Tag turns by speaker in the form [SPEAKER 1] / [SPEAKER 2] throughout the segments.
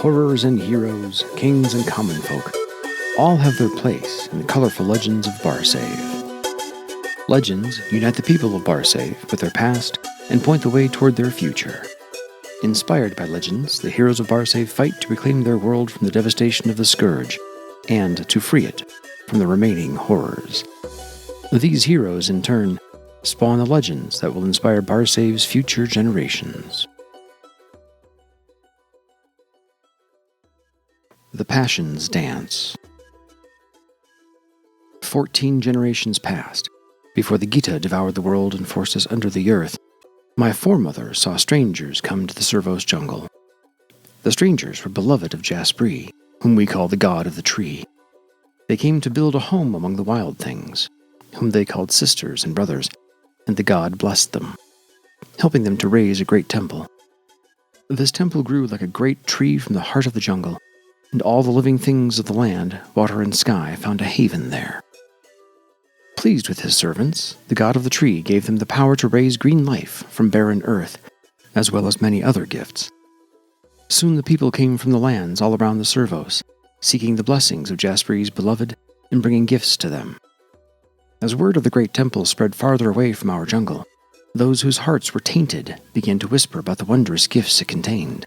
[SPEAKER 1] horrors and heroes, kings and common folk, all have their place in the colorful legends of Barsave. Legends unite the people of Barsave with their past and point the way toward their future. Inspired by legends, the heroes of Barsave fight to reclaim their world from the devastation of the Scourge, and to free it from the remaining horrors. These heroes, in turn, spawn the legends that will inspire Barsave's future generations. The Passions Dance. 14 generations passed before the Gita devoured the world and forced us under the earth. My foremother saw strangers come to the Servos jungle. The strangers were beloved of Jaspri, whom we call the god of the tree. They came to build a home among the wild things, whom they called sisters and brothers, and the god blessed them, helping them to raise a great temple. This temple grew like a great tree from the heart of the jungle, and all the living things of the land, water and sky, found a haven there. Pleased with his servants, the god of the tree gave them the power to raise green life from barren earth, as well as many other gifts. Soon the people came from the lands all around the Servos, seeking the blessings of Jaspri's beloved and bringing gifts to them. As word of the great temple spread farther away from our jungle, those whose hearts were tainted began to whisper about the wondrous gifts it contained.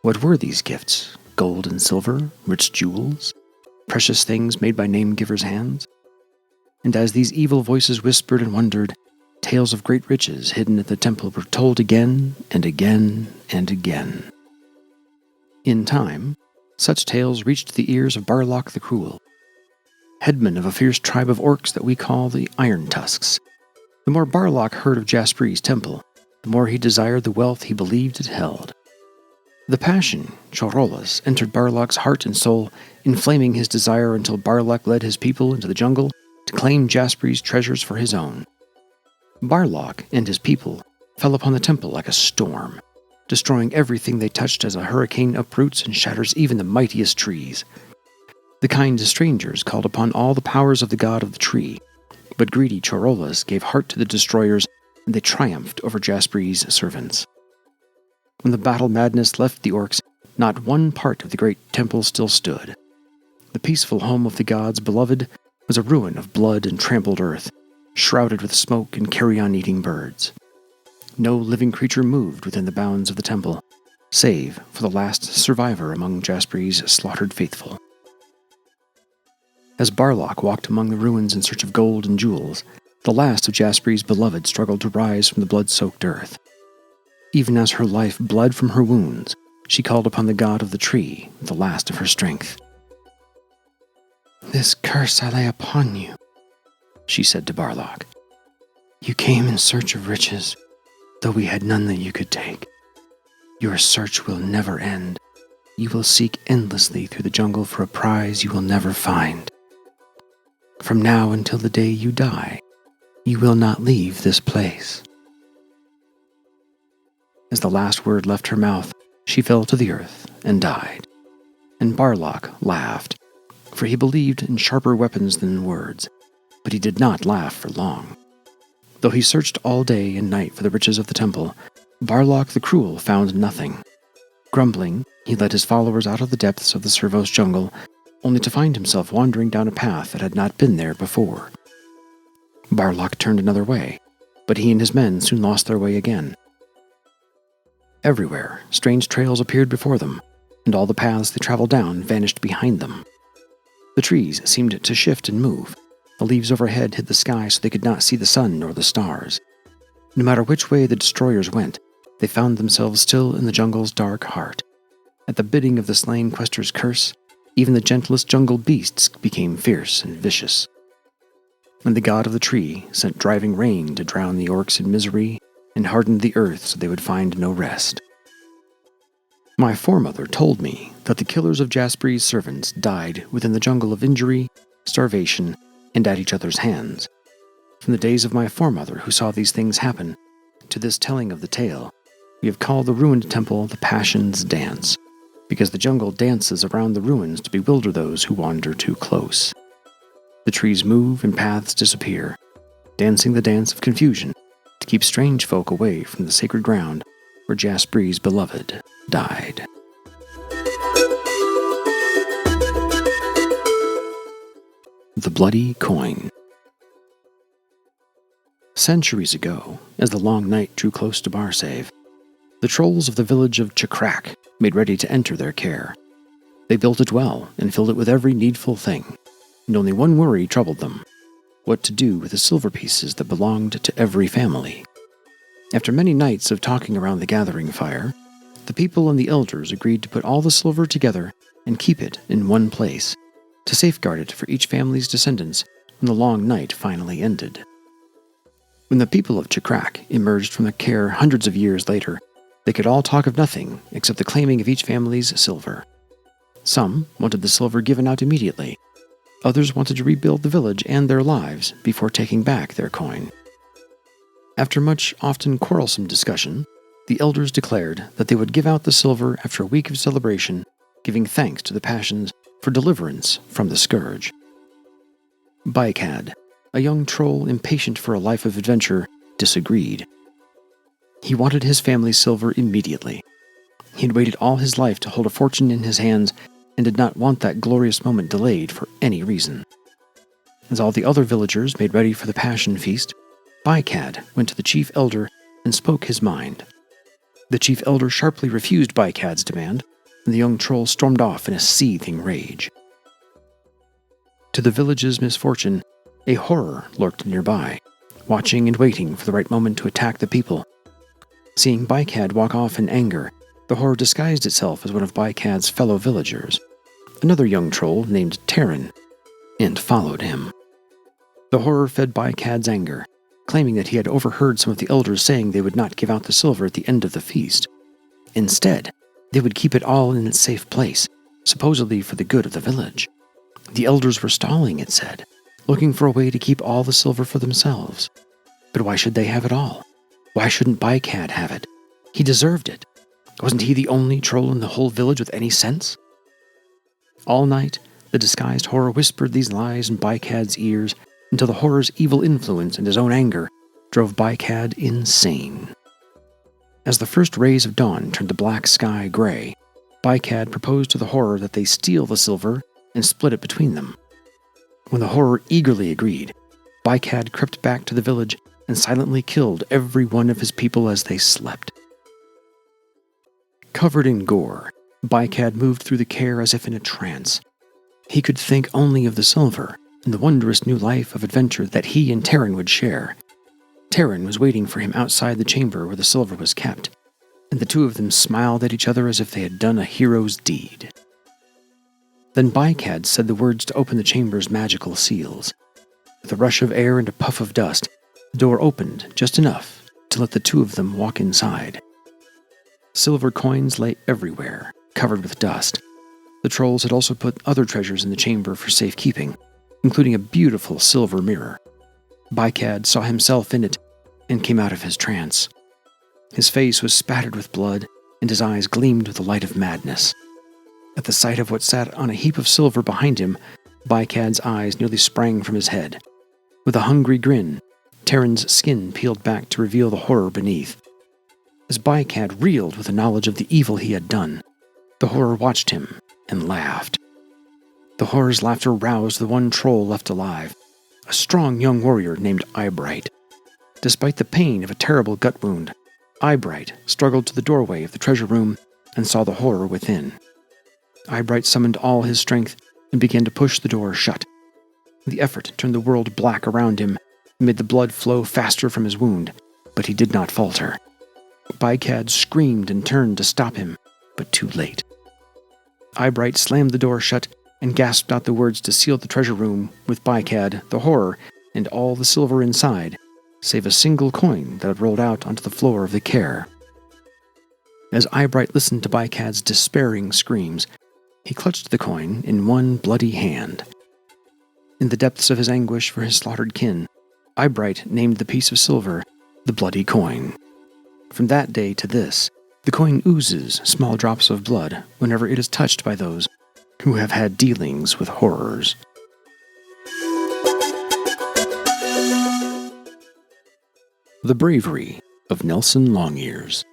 [SPEAKER 1] What were these gifts? Gold and silver, rich jewels, precious things made by name-givers' hands? And as these evil voices whispered and wondered, tales of great riches hidden at the temple were told again and again and again. In time, such tales reached the ears of Barlock the Cruel, headman of a fierce tribe of orcs that we call the Iron Tusks. The more Barlock heard of Jaspri's temple, the more he desired the wealth he believed it held. The passion, Chorolas, entered Barlock's heart and soul, inflaming his desire until Barlock led his people into the jungle to claim Jaspri's treasures for his own. Barlock and his people fell upon the temple like a storm, destroying everything they touched as a hurricane uproots and shatters even the mightiest trees. The kind strangers called upon all the powers of the god of the tree, but greedy Chorolas gave heart to the destroyers, and they triumphed over Jaspri's servants. When the battle madness left the orcs, not one part of the great temple still stood. The peaceful home of the gods beloved was a ruin of blood and trampled earth, shrouded with smoke and carrion-eating birds. No living creature moved within the bounds of the temple, save for the last survivor among Jaspri's slaughtered faithful. As Barlock walked among the ruins in search of gold and jewels, the last of Jaspri's beloved struggled to rise from the blood-soaked earth. Even as her life bled from her wounds, she called upon the god of the tree with the last of her strength. "This curse I lay upon you," she said to Barlock. "You came in search of riches, though we had none that you could take. Your search will never end. You will seek endlessly through the jungle for a prize you will never find. From now until the day you die, you will not leave this place." As the last word left her mouth, she fell to the earth and died. And Barlock laughed, for he believed in sharper weapons than words, but he did not laugh for long. Though he searched all day and night for the riches of the temple, Barlock the Cruel found nothing. Grumbling, he led his followers out of the depths of the Servos jungle, only to find himself wandering down a path that had not been there before. Barlock turned another way, but he and his men soon lost their way again. Everywhere, strange trails appeared before them, and all the paths they traveled down vanished behind them. The trees seemed to shift and move. The leaves overhead hid the sky so they could not see the sun nor the stars. No matter which way the destroyers went, they found themselves still in the jungle's dark heart. At the bidding of the slain quester's curse, even the gentlest jungle beasts became fierce and vicious. And the god of the tree sent driving rain to drown the orcs in misery and hardened the earth so they would find no rest. My foremother told me that the killers of Jaspri's servants died within the jungle of injury, starvation, and at each other's hands. From the days of my foremother who saw these things happen, to this telling of the tale, we have called the ruined temple the Passions Dance, because the jungle dances around the ruins to bewilder those who wander too close. The trees move and paths disappear, dancing the dance of confusion to keep strange folk away from the sacred ground where Jaspri's beloved died. The Bloody Coin. Centuries ago, as the long night drew close to Barsave, the trolls of the village of Chakrak made ready to enter their care. They built it well and filled it with every needful thing, and only one worry troubled them: what to do with the silver pieces that belonged to every family. After many nights of talking around the gathering fire, the people and the elders agreed to put all the silver together and keep it in one place, to safeguard it for each family's descendants when the long night finally ended. When the people of Chakrak emerged from their care hundreds of years later, they could all talk of nothing except the claiming of each family's silver. Some wanted the silver given out immediately. Others wanted to rebuild the village and their lives before taking back their coin. After much, often quarrelsome discussion, the elders declared that they would give out the silver after a week of celebration, giving thanks to the Passions for deliverance from the scourge. Baikad, a young troll impatient for a life of adventure, disagreed. He wanted his family's silver immediately. He had waited all his life to hold a fortune in his hands and did not want that glorious moment delayed for any reason. As all the other villagers made ready for the Passion Feast, Baikad went to the chief elder and spoke his mind. The chief elder sharply refused Baikad's demand, and the young troll stormed off in a seething rage. To the village's misfortune, a horror lurked nearby, watching and waiting for the right moment to attack the people. Seeing Baikad walk off in anger, the horror disguised itself as one of Baikad's fellow villagers, another young troll named Terran, and followed him. The horror fed Baikad's anger, claiming that he had overheard some of the elders saying they would not give out the silver at the end of the feast. Instead, they would keep it all in its safe place, supposedly for the good of the village. The elders were stalling, it said, looking for a way to keep all the silver for themselves. But why should they have it all? Why shouldn't Baikad have it? He deserved it. Wasn't he the only troll in the whole village with any sense? All night, the disguised horror whispered these lies in Baikad's ears until the horror's evil influence and his own anger drove Baikad insane. As the first rays of dawn turned the black sky gray, Baikad proposed to the horror that they steal the silver and split it between them. When the horror eagerly agreed, Baikad crept back to the village and silently killed every one of his people as they slept. Covered in gore, Baikad moved through the care as if in a trance. He could think only of the silver and the wondrous new life of adventure that he and Terran would share. Terran was waiting for him outside the chamber where the silver was kept, and the two of them smiled at each other as if they had done a hero's deed. Then Baikad said the words to open the chamber's magical seals. With a rush of air and a puff of dust, the door opened just enough to let the two of them walk inside. Silver coins lay everywhere, covered with dust. The trolls had also put other treasures in the chamber for safekeeping, including a beautiful silver mirror. Baikad saw himself in it and came out of his trance. His face was spattered with blood, and his eyes gleamed with the light of madness. At the sight of what sat on a heap of silver behind him, Baikad's eyes nearly sprang from his head. With a hungry grin, Terran's skin peeled back to reveal the horror beneath. As Baikad reeled with the knowledge of the evil he had done, the horror watched him and laughed. The horror's laughter roused the one troll left alive, a strong young warrior named Eyebright. Despite the pain of a terrible gut wound, Eyebright struggled to the doorway of the treasure room and saw the horror within. Eyebright summoned all his strength and began to push the door shut. The effort turned the world black around him and made the blood flow faster from his wound, but he did not falter. Baikad screamed and turned to stop him, but too late. Eyebright slammed the door shut and gasped out the words to seal the treasure room with Baikad, the horror, and all the silver inside, save a single coin that had rolled out onto the floor of the care. As Eyebright listened to Baikad's despairing screams, he clutched the coin in one bloody hand. In the depths of his anguish for his slaughtered kin, Eyebright named the piece of silver the Bloody Coin. From that day to this, the coin oozes small drops of blood whenever it is touched by those who have had dealings with horrors. The Bravery of Nelsen Longears.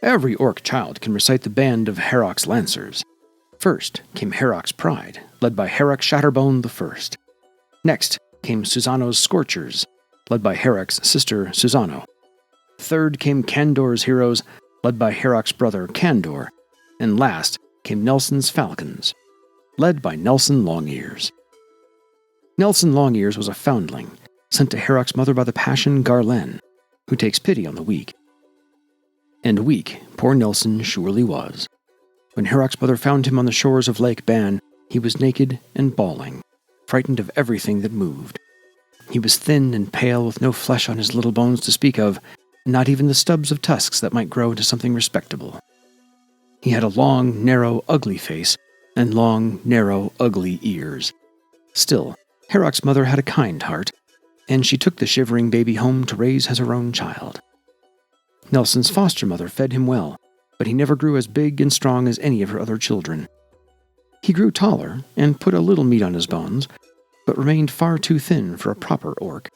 [SPEAKER 1] Every orc child can recite the band of Herok's Lancers. First came Heroc's Pride, led by Heroc Shatterbone I. Next came Susano's Scorchers, led by Heroc's sister Susano. Third came Candor's Heroes, led by Heroc's brother Candor. And last came Nelsen's Falcons, led by Nelsen Longears. Nelsen Longears was a foundling, sent to Heroc's mother by the Passion Garlen, who takes pity on the weak. And weak poor Nelsen surely was. When Heroc's mother found him on the shores of Lake Ban, he was naked and bawling, frightened of everything that moved. He was thin and pale, with no flesh on his little bones to speak of, not even the stubs of tusks that might grow into something respectable. He had a long, narrow, ugly face, and long, narrow, ugly ears. Still, Heroc's mother had a kind heart, and she took the shivering baby home to raise as her own child. Nelsen's foster mother fed him well, but he never grew as big and strong as any of her other children. He grew taller and put a little meat on his bones, but remained far too thin for a proper orc.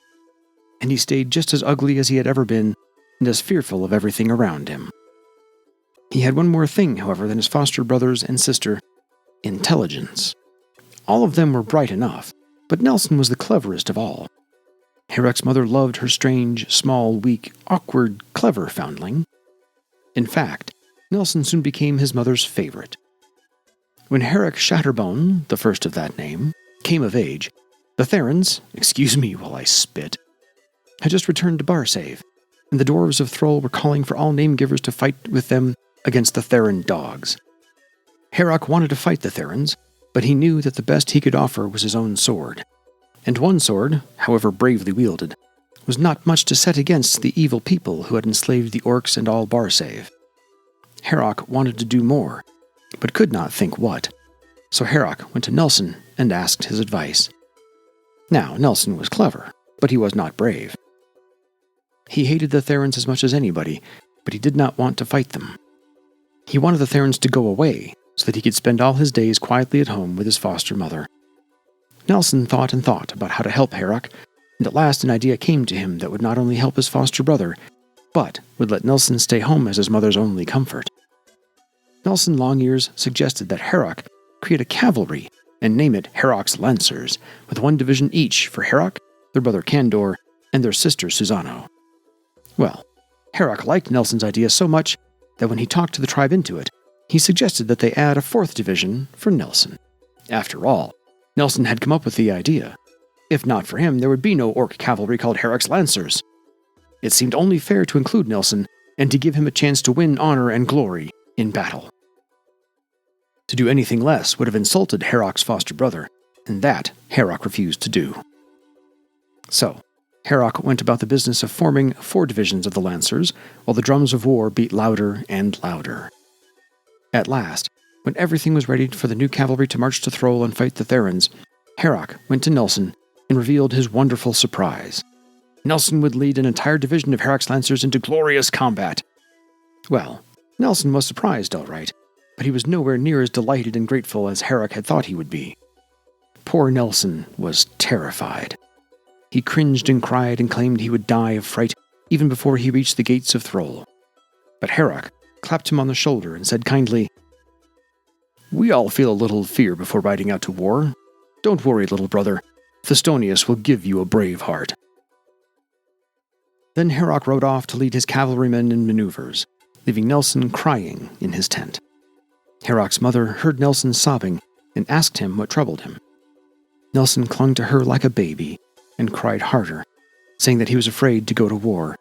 [SPEAKER 1] And he stayed just as ugly as he had ever been, and as fearful of everything around him. He had one more thing, however, than his foster brothers and sister: intelligence. All of them were bright enough, but Nelsen was the cleverest of all. Heroc's mother loved her strange, small, weak, awkward, clever foundling. In fact, Nelsen soon became his mother's favorite. When Heroc Shatterbone, the first of that name, came of age, the Therans, excuse me while I spit, had just returned to Barsave, and the dwarves of Thrall were calling for all name-givers to fight with them against the Theran dogs. Heroc wanted to fight the Therans, but he knew that the best he could offer was his own sword. And one sword, however bravely wielded, was not much to set against the evil people who had enslaved the orcs and all Barsave. Heroc wanted to do more, but could not think what. So Heroc went to Nelsen and asked his advice. Now, Nelsen was clever, but he was not brave. He hated the Therans as much as anybody, but he did not want to fight them. He wanted the Therans to go away, so that he could spend all his days quietly at home with his foster mother. Nelsen thought and thought about how to help Heroc, and at last an idea came to him that would not only help his foster brother, but would let Nelsen stay home as his mother's only comfort. Nelsen Longears suggested that Heroc create a cavalry and name it Heroc's Lancers, with one division each for Heroc, their brother Candor, and their sister Susano. Well, Heroc liked Nelsen's idea so much that when he talked to the tribe into it, he suggested that they add a fourth division for Nelsen. After all, Nelsen had come up with the idea. If not for him, there would be no orc cavalry called Heroc's Lancers. It seemed only fair to include Nelsen and to give him a chance to win honor and glory in battle. To do anything less would have insulted Heroc's foster brother, and that Heroc refused to do. So, Heroc went about the business of forming 4 divisions of the Lancers, while the drums of war beat louder and louder. At last, when everything was ready for the new cavalry to march to Thrall and fight the Therans, Heroc went to Nelsen and revealed his wonderful surprise. Nelsen would lead an entire division of Heroc's Lancers into glorious combat. Well, Nelsen was surprised, all right, but he was nowhere near as delighted and grateful as Heroc had thought he would be. Poor Nelsen was terrified. He cringed and cried and claimed he would die of fright even before he reached the gates of Thrall. But Heroc clapped him on the shoulder and said kindly, "We all feel a little fear before riding out to war. Don't worry, little brother. Thystonius will give you a brave heart." Then Heroc rode off to lead his cavalrymen in maneuvers, leaving Nelsen crying in his tent. Heroc's mother heard Nelsen sobbing and asked him what troubled him. Nelsen clung to her like a baby and cried harder, saying that he was afraid to go to war.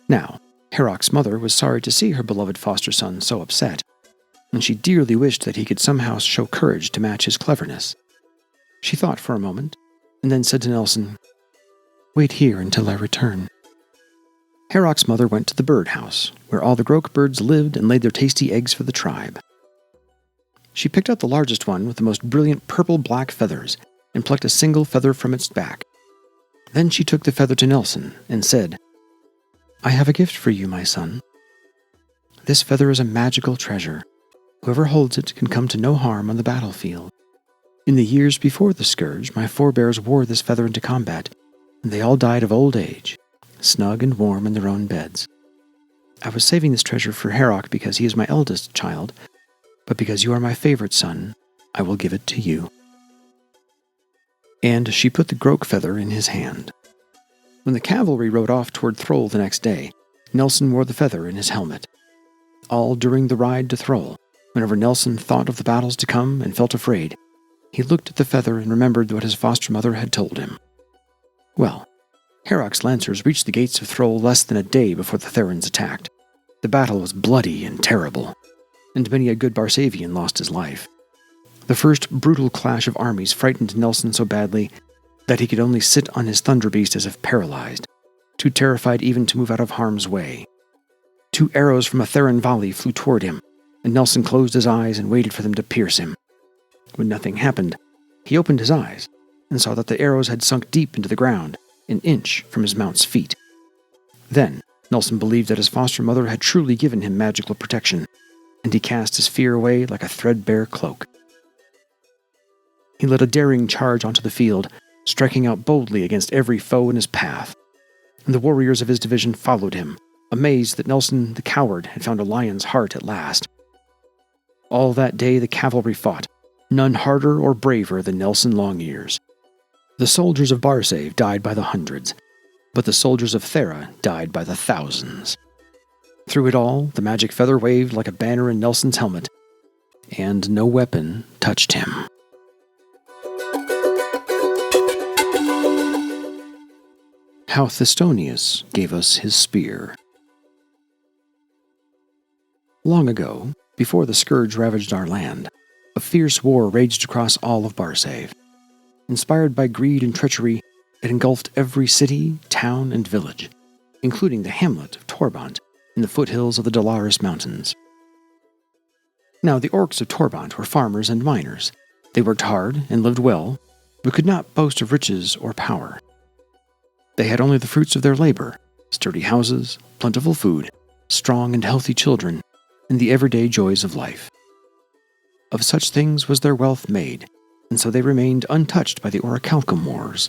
[SPEAKER 1] Now, Heroc's mother was sorry to see her beloved foster son so upset, and she dearly wished that he could somehow show courage to match his cleverness. She thought for a moment, and then said to Nelsen, "Wait here until I return." Heroc's mother went to the birdhouse, where all the Groke birds lived and laid their tasty eggs for the tribe. She picked out the largest one with the most brilliant purple-black feathers and plucked a single feather from its back. Then she took the feather to Nelsen and said, "I have a gift for you, my son. This feather is a magical treasure. Whoever holds it can come to no harm on the battlefield. In the years before the Scourge, my forebears wore this feather into combat, and they all died of old age, snug and warm in their own beds. I was saving this treasure for Heroc because he is my eldest child, but because you are my favorite son, I will give it to you." And she put the groke feather in his hand. When the cavalry rode off toward Throl the next day, Nelsen wore the feather in his helmet. All during the ride to Throl, whenever Nelsen thought of the battles to come and felt afraid, he looked at the feather and remembered what his foster mother had told him. Well, Herok's lancers reached the gates of Throl less than a day before the Therans attacked. The battle was bloody and terrible, and many a good Barsavian lost his life. The first brutal clash of armies frightened Nelsen so badly that he could only sit on his thunder beast as if paralyzed, too terrified even to move out of harm's way. 2 arrows from a Theran volley flew toward him, and Nelsen closed his eyes and waited for them to pierce him. When nothing happened, he opened his eyes and saw that the arrows had sunk deep into the ground, an inch from his mount's feet. Then, Nelsen believed that his foster mother had truly given him magical protection, and he cast his fear away like a threadbare cloak. He led a daring charge onto the field, striking out boldly against every foe in his path. And the warriors of his division followed him, amazed that Nelsen the coward had found a lion's heart at last. All that day the cavalry fought, none harder or braver than Nelsen Longears. The soldiers of Barsave died by the hundreds, but the soldiers of Thera died by the thousands. Through it all, the magic feather waved like a banner in Nelsen's helmet, and no weapon touched him. How Thystonius gave us his spear. Long ago, before the scourge ravaged our land, a fierce war raged across all of Barsave. Inspired by greed and treachery, it engulfed every city, town, and village, including the hamlet of Torbont in the foothills of the Dalaris Mountains. Now, the orcs of Torbont were farmers and miners. They worked hard and lived well, but could not boast of riches or power. They had only the fruits of their labor, sturdy houses, plentiful food, strong and healthy children, and the everyday joys of life. Of such things was their wealth made, and so they remained untouched by the Orichalcum Wars.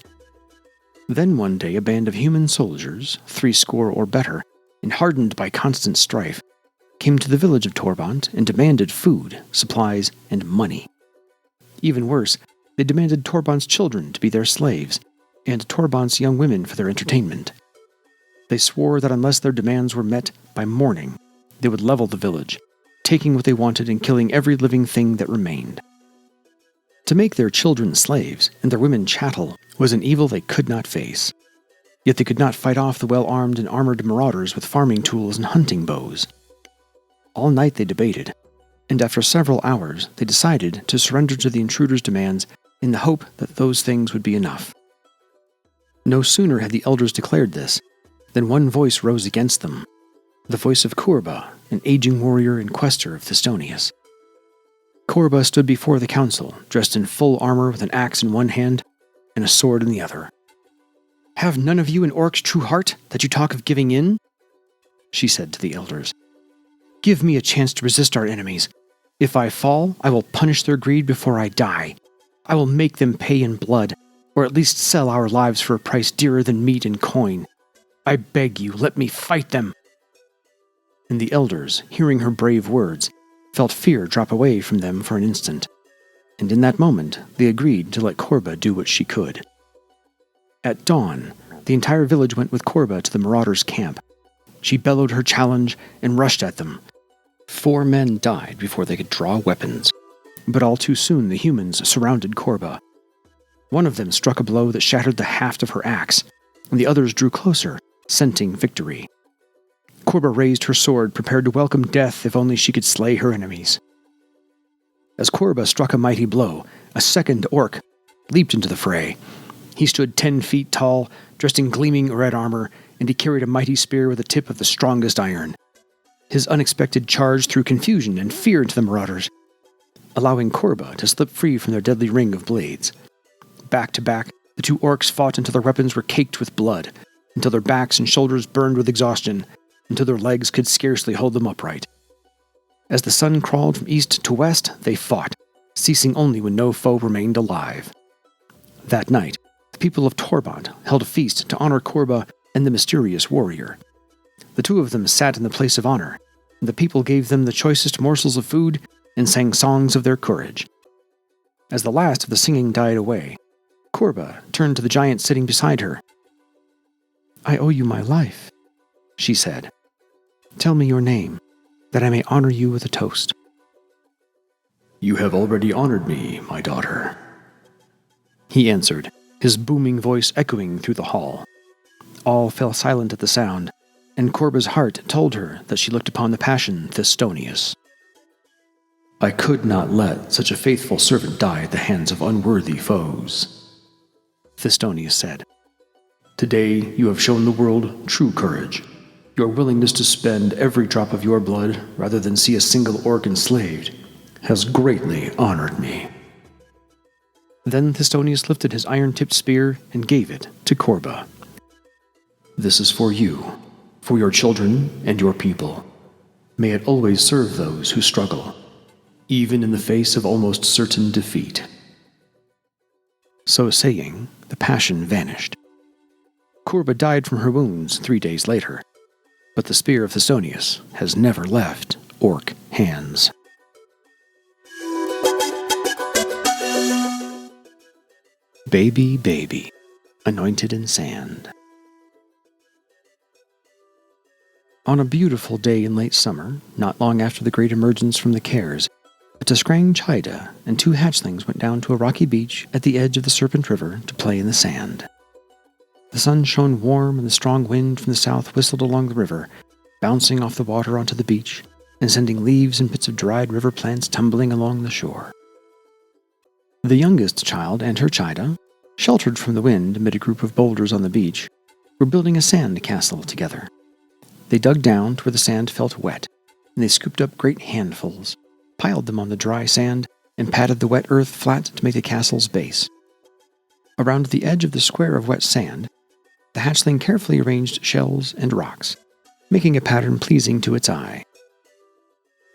[SPEAKER 1] Then one day a band of human soldiers, 80 or better, and hardened by constant strife, came to the village of Torbont and demanded food, supplies, and money. Even worse, they demanded Torbont's children to be their slaves, and Torbont's young women for their entertainment. They swore that unless their demands were met by morning, they would level the village, taking what they wanted and killing every living thing that remained. To make their children slaves and their women chattel was an evil they could not face. Yet they could not fight off the well-armed and armored marauders with farming tools and hunting bows. All night they debated, and after several hours they decided to surrender to the intruders' demands in the hope that those things would be enough. No sooner had the elders declared this than one voice rose against them, the voice of Kurba, an aging warrior and quester of Thystonius. Kurba stood before the council, dressed in full armor with an axe in one hand and a sword in the other. "Have none of you an orc's true heart, that you talk of giving in?" she said to the elders. "Give me a chance to resist our enemies. If I fall, I will punish their greed before I die. I will make them pay in blood, or at least sell our lives for a price dearer than meat and coin. I beg you, let me fight them." And the elders, hearing her brave words, felt fear drop away from them for an instant, and in that moment they agreed to let Kurba do what she could. At dawn, the entire village went with Kurba to the marauders' camp. She bellowed her challenge and rushed at them. 4 men died before they could draw weapons, but all too soon the humans surrounded Kurba. One of them struck a blow that shattered the haft of her axe, and the others drew closer, scenting victory. Kurba raised her sword, prepared to welcome death if only she could slay her enemies. As Kurba struck a mighty blow, a second orc leaped into the fray. He stood 10 feet tall, dressed in gleaming red armor, and he carried a mighty spear with a tip of the strongest iron. His unexpected charge threw confusion and fear into the marauders, allowing Kurba to slip free from their deadly ring of blades. Back to back, the 2 orcs fought until their weapons were caked with blood, until their backs and shoulders burned with exhaustion, until their legs could scarcely hold them upright. As the sun crawled from east to west, they fought, ceasing only when no foe remained alive. That night, the people of Torbont held a feast to honor Kurba and the mysterious warrior. The 2 of them sat in the place of honor, and the people gave them the choicest morsels of food and sang songs of their courage. As the last of the singing died away, Corba turned to the giant sitting beside her. "I owe you my life," she said. "Tell me your name, that I may honor you with a toast." "You have already honored me, my daughter," he answered, his booming voice echoing through the hall. All fell silent at the sound, and Corba's heart told her that she looked upon the passion Thystonius. "I could not let such a faithful servant die at the hands of unworthy foes," Thystonius said. "Today you have shown the world true courage. Your willingness to spend every drop of your blood rather than see a single orc enslaved has greatly honored me." Then Thystonius lifted his iron-tipped spear and gave it to Corba. "This is for you, for your children and your people. May it always serve those who struggle, even in the face of almost certain defeat." So saying, the passion vanished. Corba died from her wounds 3 days later, but the spear of Thystonius has never left orc hands. Baby, baby, anointed in sand. On a beautiful day in late summer, not long after the great emergence from the cares, a Tiskrang Chida and 2 hatchlings went down to a rocky beach at the edge of the Serpent River to play in the sand. The sun shone warm and the strong wind from the south whistled along the river, bouncing off the water onto the beach and sending leaves and bits of dried river plants tumbling along the shore. The youngest child and her Chida, sheltered from the wind amid a group of boulders on the beach, were building a sand castle together. They dug down to where the sand felt wet, and they scooped up great handfuls, piled them on the dry sand, and patted the wet earth flat to make the castle's base. Around the edge of the square of wet sand, the hatchling carefully arranged shells and rocks, making a pattern pleasing to its eye.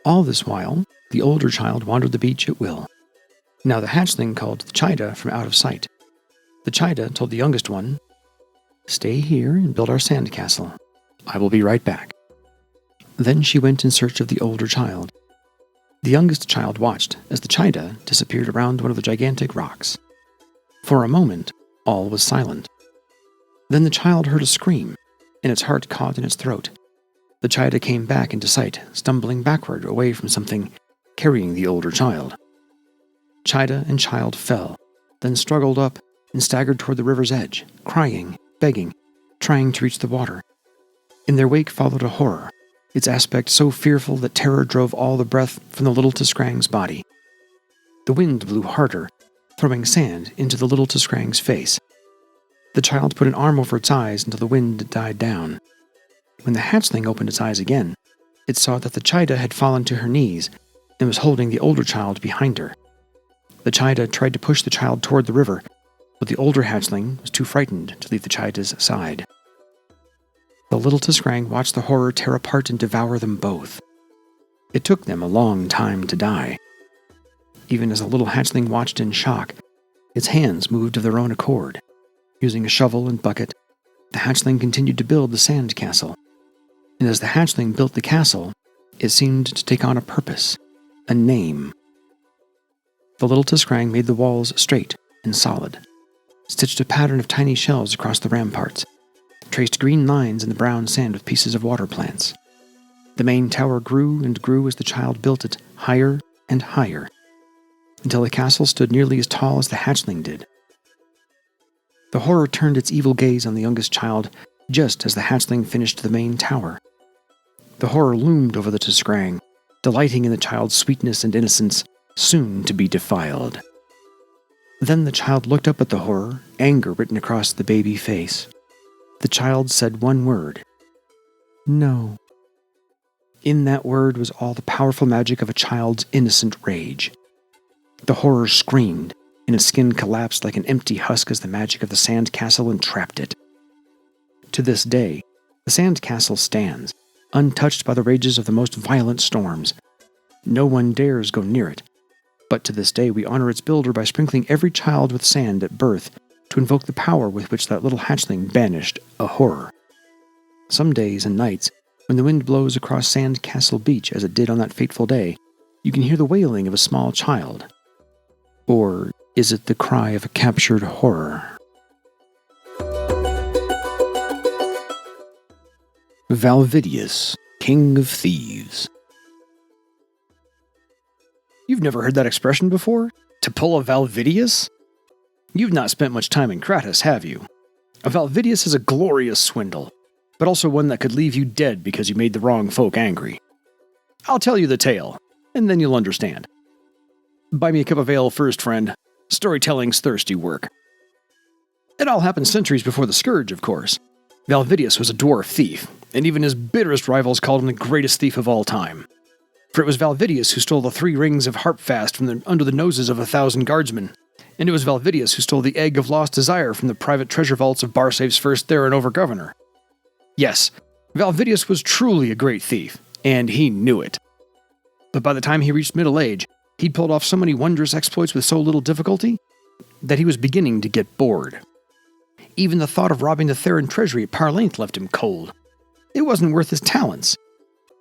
[SPEAKER 1] All this while, the older child wandered the beach at will. Now the hatchling called the Chida from out of sight. The Chida told the youngest one, "Stay here and build our sand castle. I will be right back." Then she went in search of the older child. The youngest child watched as the Chida disappeared around one of the gigantic rocks. For a moment, all was silent. Then the child heard a scream, and its heart caught in its throat. The Chida came back into sight, stumbling backward away from something, carrying the older child. Chida and child fell, then struggled up and staggered toward the river's edge, crying, begging, trying to reach the water. In their wake followed a horror, its aspect so fearful that terror drove all the breath from the little Tiskrang's body. The wind blew harder, throwing sand into the little Tiskrang's face. The child put an arm over its eyes until the wind died down. When the hatchling opened its eyes again, it saw that the Chida had fallen to her knees and was holding the older child behind her. The Chida tried to push the child toward the river, but the older hatchling was too frightened to leave the Chida's side. The little Tiskrang watched the horror tear apart and devour them both. It took them a long time to die. Even as the little hatchling watched in shock, its hands moved of their own accord. Using a shovel and bucket, the hatchling continued to build the sand castle. And as the hatchling built the castle, it seemed to take on a purpose, a name. The little Tiskrang made the walls straight and solid, stitched a pattern of tiny shells across the ramparts, traced green lines in the brown sand with pieces of water plants. The main tower grew and grew as the child built it, higher and higher, until the castle stood nearly as tall as the hatchling did. The horror turned its evil gaze on the youngest child just as the hatchling finished the main tower. The horror loomed over the Tiskrang, delighting in the child's sweetness and innocence, soon to be defiled. Then the child looked up at the horror, anger written across the baby face. The child said one word, "No." In that word was all the powerful magic of a child's innocent rage. The horror screamed, and its skin collapsed like an empty husk as the magic of the sand castle entrapped it. To this day, the sand castle stands, untouched by the rages of the most violent storms. No one dares go near it, but to this day we honor its builder by sprinkling every child with sand at birth to invoke the power with which that little hatchling banished a horror. Some days and nights, when the wind blows across Sand Castle Beach as it did on that fateful day, you can hear the wailing of a small child. Or is it the cry of a captured horror? Valvidius, King of Thieves. You've never heard that expression before? To pull a Valvidius? You've not spent much time in Kratos, have you? A Valvidius is a glorious swindle, but also one that could leave you dead because you made the wrong folk angry. I'll tell you the tale, and then you'll understand. Buy me a cup of ale first, friend. Storytelling's thirsty work. It all happened centuries before the Scourge, of course. Valvidius was a dwarf thief, and even his bitterest rivals called him the greatest thief of all time. For it was Valvidius who stole the 3 rings of Harpfast from under the noses of 1,000 guardsmen, and it was Valvidius who stole the Egg of Lost Desire from the private treasure vaults of Barsav's first Theron over-governor. Yes, Valvidius was truly a great thief, and he knew it. But by the time he reached middle age, he'd pulled off so many wondrous exploits with so little difficulty that he was beginning to get bored. Even the thought of robbing the Theron treasury at Parlainth left him cold. It wasn't worth his talents.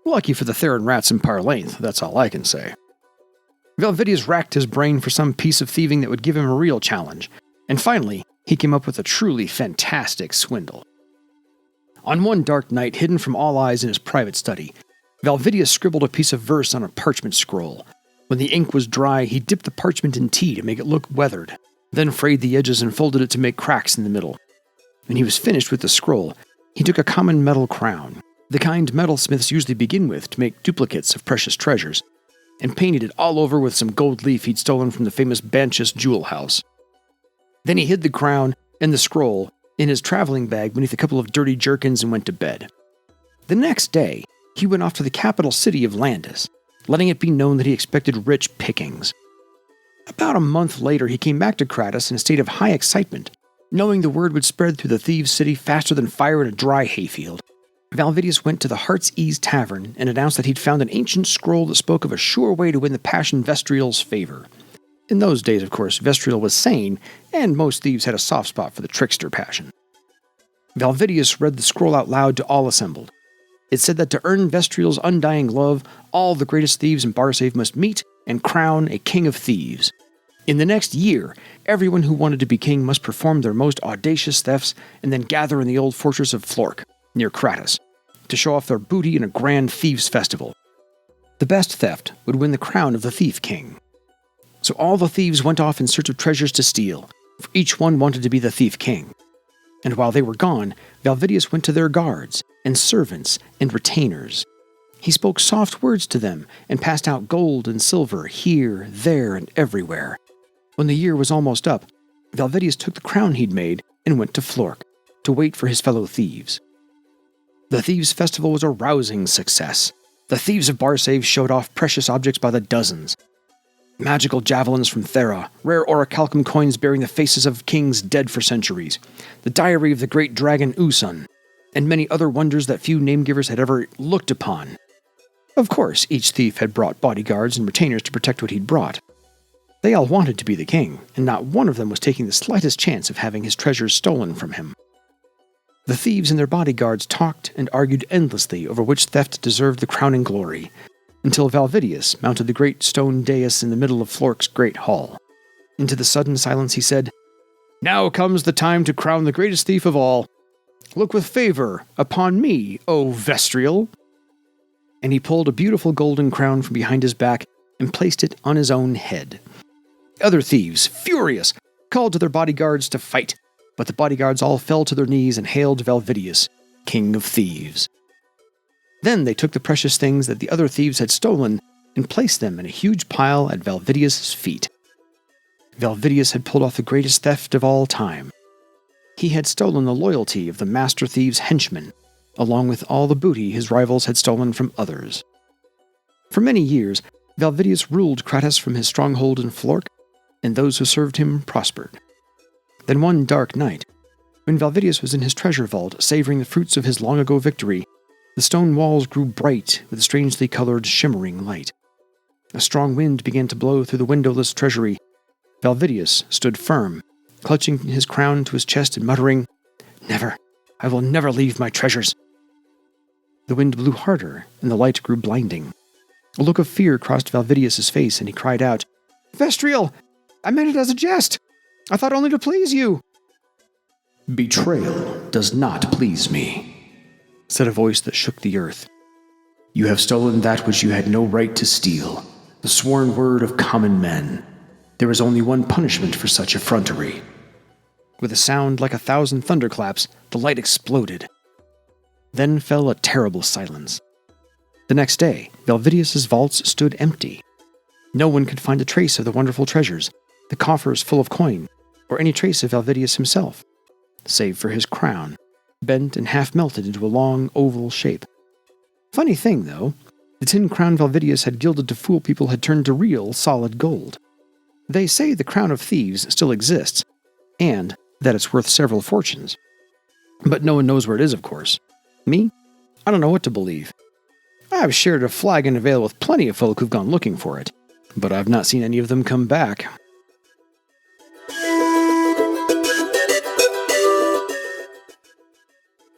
[SPEAKER 1] Lucky for the Theron rats in Parlainth, that's all I can say. Valvidius racked his brain for some piece of thieving that would give him a real challenge, and finally, he came up with a truly fantastic swindle. On one dark night, hidden from all eyes in his private study, Valvidius scribbled a piece of verse on a parchment scroll. When the ink was dry, he dipped the parchment in tea to make it look weathered, then frayed the edges and folded it to make cracks in the middle. When he was finished with the scroll, he took a common metal crown, the kind metalsmiths usually begin with to make duplicates of precious treasures, and painted it all over with some gold leaf he'd stolen from the famous Banchus jewel house. Then he hid the crown and the scroll in his traveling bag beneath a couple of dirty jerkins and went to bed. The next day, he went off to the capital city of Landis, letting it be known that he expected rich pickings. About a month later, he came back to Kratos in a state of high excitement, knowing the word would spread through the Thieves' city faster than fire in a dry hayfield. Valvidius went to the Heart's Ease Tavern and announced that he'd found an ancient scroll that spoke of a sure way to win the Passion Vestriel's favor. In those days, of course, Vestriel was sane, and most thieves had a soft spot for the trickster passion. Valvidius read the scroll out loud to all assembled. It said that to earn Vestriel's undying love, all the greatest thieves in Barsave must meet and crown a king of thieves. In the next year, everyone who wanted to be king must perform their most audacious thefts and then gather in the old fortress of Flork, near Kratos, to show off their booty in a grand thieves' festival. The best theft would win the crown of the Thief King. So all the thieves went off in search of treasures to steal, for each one wanted to be the Thief King. And while they were gone, Valvidius went to their guards, and servants, and retainers. He spoke soft words to them, and passed out gold and silver here, there, and everywhere. When the year was almost up, Valvidius took the crown he'd made and went to Flork, to wait for his fellow thieves. The Thieves' Festival was a rousing success. The thieves of Barsave showed off precious objects by the dozens. Magical javelins from Thera, rare orichalcum coins bearing the faces of kings dead for centuries, the diary of the great dragon Usun, and many other wonders that few name-givers had ever looked upon. Of course, each thief had brought bodyguards and retainers to protect what he'd brought. They all wanted to be the king, and not one of them was taking the slightest chance of having his treasures stolen from him. The thieves and their bodyguards talked and argued endlessly over which theft deserved the crowning glory, until Valvidius mounted the great stone dais in the middle of Flork's great hall. Into the sudden silence he said, "Now comes the time to crown the greatest thief of all. Look with favor upon me, O Vestriel." And he pulled a beautiful golden crown from behind his back and placed it on his own head. Other thieves, furious, called to their bodyguards to fight, but the bodyguards all fell to their knees and hailed Valvidius, King of Thieves. Then they took the precious things that the other thieves had stolen and placed them in a huge pile at Valvidius' feet. Valvidius had pulled off the greatest theft of all time. He had stolen the loyalty of the master thieves' henchmen, along with all the booty his rivals had stolen from others. For many years, Valvidius ruled Kratos from his stronghold in Flork, and those who served him prospered. Then one dark night, when Valvidius was in his treasure vault savoring the fruits of his long-ago victory, the stone walls grew bright with a strangely colored, shimmering light. A strong wind began to blow through the windowless treasury. Valvidius stood firm, clutching his crown to his chest and muttering, "Never, I will never leave my treasures." The wind blew harder, and the light grew blinding. A look of fear crossed Valvidius' face, and he cried out, "Vestriel! I meant it as a jest! I thought only to please you!" "Betrayal does not please me," said a voice that shook the earth. "You have stolen that which you had no right to steal, the sworn word of common men. There is only one punishment for such effrontery." With a sound like 1,000 thunderclaps, the light exploded. Then fell a terrible silence. The next day, Valvidius' vaults stood empty. No one could find a trace of the wonderful treasures, the coffers full of coin, or any trace of Valvidius himself, save for his crown, bent and half melted into a long oval shape. Funny thing, though, the tin crown Valvidius had gilded to fool people had turned to real, solid gold. They say the crown of thieves still exists, and that it's worth several fortunes. But no one knows where it is, of course. Me? I don't know what to believe. I've shared a flagon of ale with plenty of folk who've gone looking for it, but I've not seen any of them come back.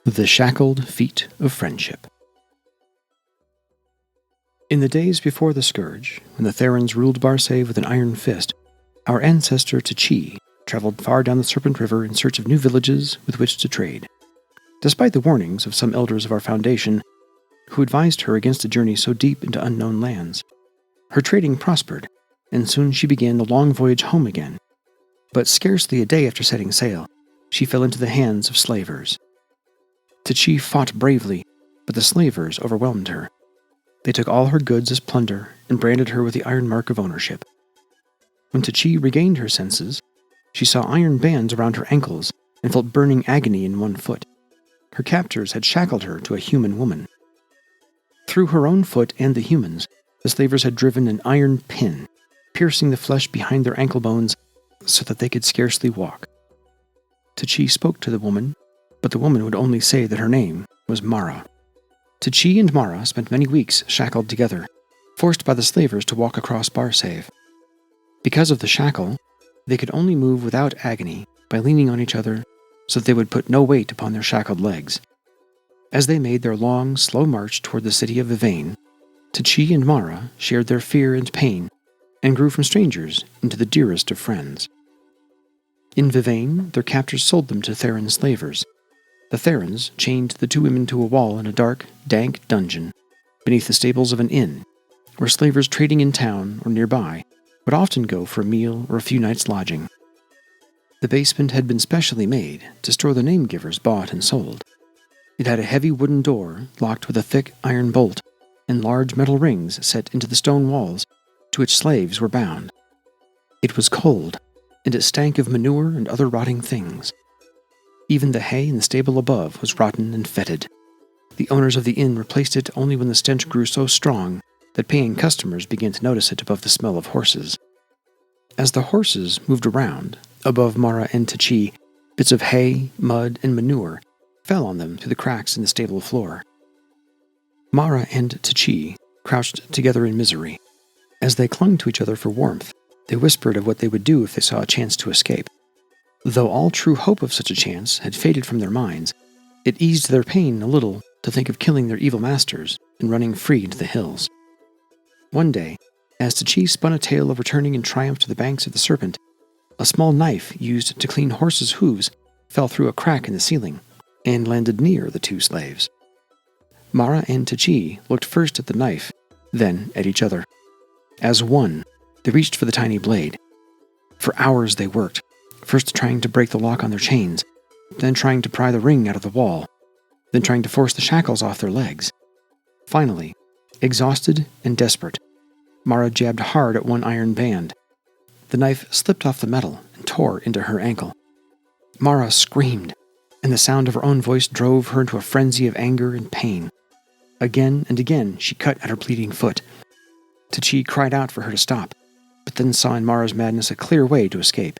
[SPEAKER 1] The Shackled Feet of Friendship. In the days before the Scourge, when the Therans ruled Barsave with an iron fist, our ancestor T'Chi traveled far down the Serpent River in search of new villages with which to trade. Despite the warnings of some elders of our foundation, who advised her against a journey so deep into unknown lands, her trading prospered, and soon she began the long voyage home again. But scarcely a day after setting sail, she fell into the hands of slavers. T'Chi fought bravely, but the slavers overwhelmed her. They took all her goods as plunder and branded her with the iron mark of ownership. When T'Chi regained her senses, she saw iron bands around her ankles and felt burning agony in one foot. Her captors had shackled her to a human woman. Through her own foot and the humans, the slavers had driven an iron pin, piercing the flesh behind their ankle bones so that they could scarcely walk. T'Chi spoke to the woman, but the woman would only say that her name was Mara. T'Chi and Mara spent many weeks shackled together, forced by the slavers to walk across Barsave. Because of the shackle, they could only move without agony by leaning on each other so that they would put no weight upon their shackled legs. As they made their long, slow march toward the city of Vivane, T'Chi and Mara shared their fear and pain and grew from strangers into the dearest of friends. In Vivane, their captors sold them to Theran slavers. The Therans chained the two women to a wall in a dark, dank dungeon beneath the stables of an inn, where slavers trading in town or nearby would often go for a meal or a few nights' lodging. The basement had been specially made to store the name-givers bought and sold. It had a heavy wooden door locked with a thick iron bolt and large metal rings set into the stone walls to which slaves were bound. It was cold, and it stank of manure and other rotting things. Even the hay in the stable above was rotten and fetid. The owners of the inn replaced it only when the stench grew so strong that paying customers began to notice it above the smell of horses. As the horses moved around, above Mara and T'Chi, bits of hay, mud, and manure fell on them through the cracks in the stable floor. Mara and T'Chi crouched together in misery. As they clung to each other for warmth, they whispered of what they would do if they saw a chance to escape. Though all true hope of such a chance had faded from their minds, it eased their pain a little to think of killing their evil masters and running free into the hills. One day, as T'Chi spun a tale of returning in triumph to the banks of the Serpent, a small knife used to clean horses' hooves fell through a crack in the ceiling and landed near the two slaves. Mara and T'Chi looked first at the knife, then at each other. As one, they reached for the tiny blade. For hours they worked, first trying to break the lock on their chains, then trying to pry the ring out of the wall, then trying to force the shackles off their legs. Finally, exhausted and desperate, Mara jabbed hard at one iron band. The knife slipped off the metal and tore into her ankle. Mara screamed, and the sound of her own voice drove her into a frenzy of anger and pain. Again and again she cut at her bleeding foot. T'Chi cried out for her to stop, but then saw in Mara's madness a clear way to escape,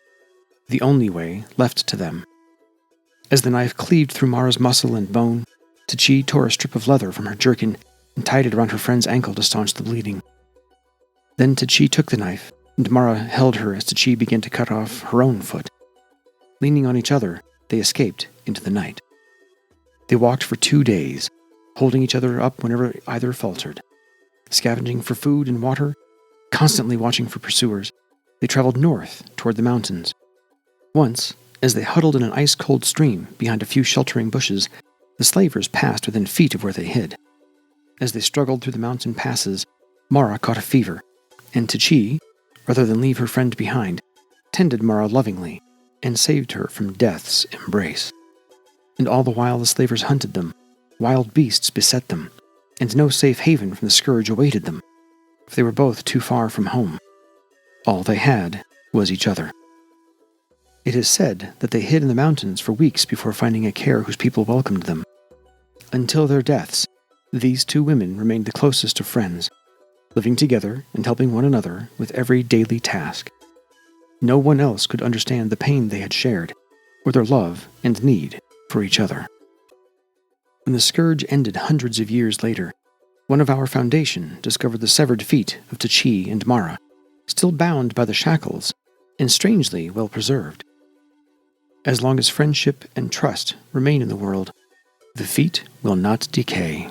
[SPEAKER 1] the only way left to them. As the knife cleaved through Mara's muscle and bone, T'Chi tore a strip of leather from her jerkin and tied it around her friend's ankle to staunch the bleeding. Then T'Chi took the knife, and Mara held her as T'Chi began to cut off her own foot. Leaning on each other, they escaped into the night. They walked for 2 days, holding each other up whenever either faltered. Scavenging for food and water, constantly watching for pursuers, they traveled north toward the mountains. Once, as they huddled in an ice-cold stream behind a few sheltering bushes, the slavers passed within feet of where they hid. As they struggled through the mountain passes, Mara caught a fever, and T'Chi, rather than leave her friend behind, tended Mara lovingly and saved her from death's embrace. And all the while the slavers hunted them, wild beasts beset them, and no safe haven from the scourge awaited them, for they were both too far from home. All they had was each other. It is said that they hid in the mountains for weeks before finding a care whose people welcomed them. Until their deaths, these two women remained the closest of friends, living together and helping one another with every daily task. No one else could understand the pain they had shared, or their love and need for each other. When the scourge ended hundreds of years later, one of our foundation discovered the severed feet of T'Chi and Mara, still bound by the shackles and strangely well preserved. As long as friendship and trust remain in the world, the feet will not decay.